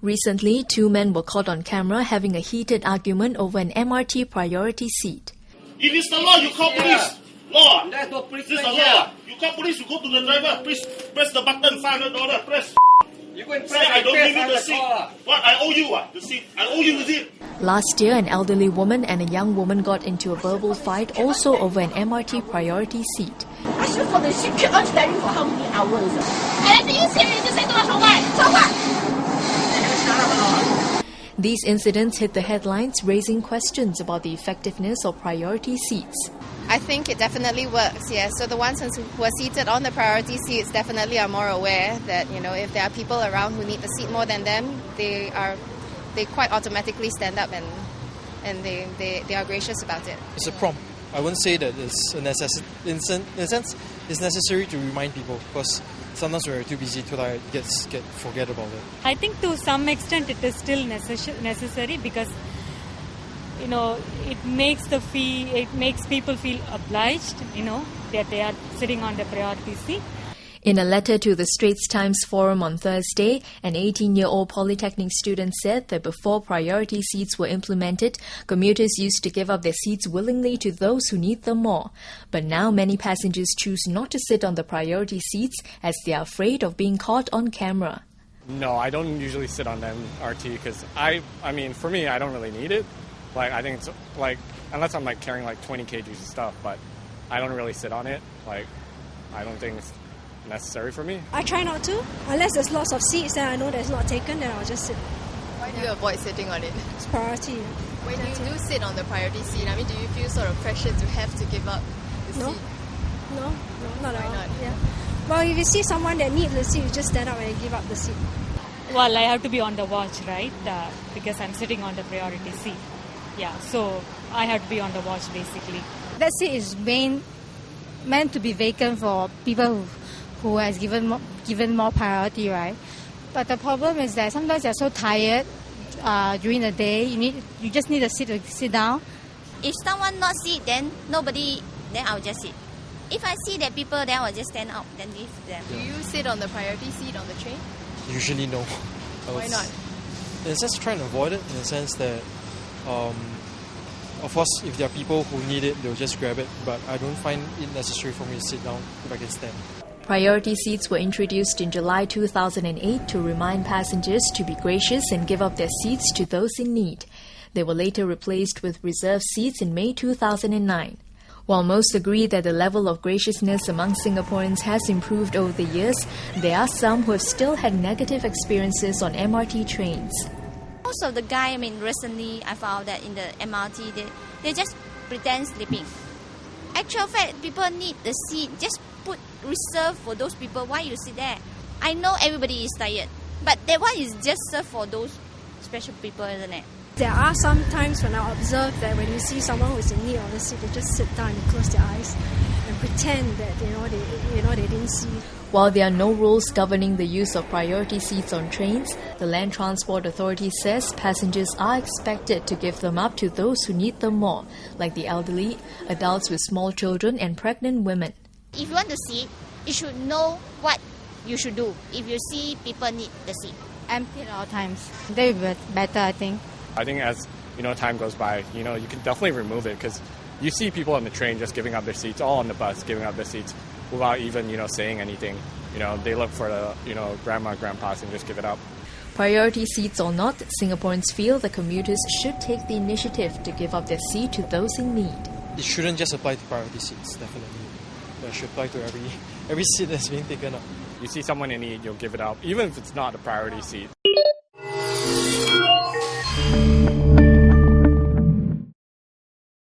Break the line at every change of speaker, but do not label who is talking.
Recently, two men were caught on camera having a heated argument over an MRT priority seat.
If it's the law, you call police. Law. There's no police. This is the law. You call police, you go to the driver, please press the button, $500, press. You go and say, I don't give you the seat. What? I owe you the seat. I owe you the seat.
Last year, an elderly woman and a young woman got into a verbal fight also over an MRT priority seat.
I should for the seat keep on standing for how many hours? And you say you just say so what?
These incidents hit the headlines, raising questions about the effectiveness of priority seats.
I think it definitely works, yes. So the ones who are seated on the priority seats definitely are more aware that, if there are people around who need the seat more than them, they quite automatically stand up and they are gracious about it.
It's a prompt. I wouldn't say that it's a necessity. In a sense, it's necessary to remind people because sometimes when we're too busy, too tired, forget about it.
I think to some extent it is still necessary because it makes people feel obliged, that they are sitting on the priority seat.
In a letter to the Straits Times Forum on Thursday, an 18-year-old polytechnic student said that before priority seats were implemented, commuters used to give up their seats willingly to those who need them more. But now many passengers choose not to sit on the priority seats as they are afraid of being caught on camera.
No, I don't usually sit on the MRT because for me, I don't really need it. I think it's unless I'm carrying 20 kgs of stuff, but I don't really sit on it. I don't think it's necessary for me.
I try not to. Unless there's lots of seats that I know that's not taken, then I'll just sit.
Why do you avoid sitting on it?
It's priority.
When you do sit on the priority seat, do you feel sort of pressure to have to give up the seat?
No, not at all.
Why not?
Yeah. Well, if you see someone that needs the seat, you just stand up and give up the seat.
Well, I have to be on the watch, right? Because I'm sitting on the priority seat. Yeah, so I have to be on the watch basically.
That seat is meant to be vacant for people who has given more priority, right? But the problem is that sometimes you're so tired during the day. You just need a seat to sit down.
If someone not sit, then nobody, then I'll just sit. If I see that people, then I'll just stand up, then leave them.
Do you sit on the priority seat on the train?
Usually no.
Why not?
In a sense, trying to avoid it, in the sense that of course, if there are people who need it, they'll just grab it. But I don't find it necessary for me to sit down if I can stand.
Priority seats were introduced in July 2008 to remind passengers to be gracious and give up their seats to those in need. They were later replaced with reserved seats in May 2009. While most agree that the level of graciousness among Singaporeans has improved over the years, there are some who have still had negative experiences on MRT trains.
Most of the guy, recently I found that in the MRT, they just pretend sleeping. Actual fact, people need the seat. Just put reserved for those people. Why you sit there? I know everybody is tired, but that one is just served for those special people, isn't it?
There are some times when I observe that when you see someone who is in need of the seat, they just sit down and close their eyes and pretend that they didn't see.
While there are no rules governing the use of priority seats on trains, the Land Transport Authority says passengers are expected to give them up to those who need them more, like the elderly, adults with small children and pregnant women.
If you want to sit, you should know what you should do if you see people need the seat.
Empty at all times. They will be better, I think.
I think as time goes by, you can definitely remove it because you see people on the train just giving up their seats, all on the bus giving up their seats without even saying anything. They look for the grandma, grandpas and just give it up.
Priority seats or not, Singaporeans feel the commuters should take the initiative to give up their seat to those in need.
It shouldn't just apply to priority seats, definitely. It should apply to every seat that's being taken up.
You see someone in need, you'll give it up, even if it's not a priority seat.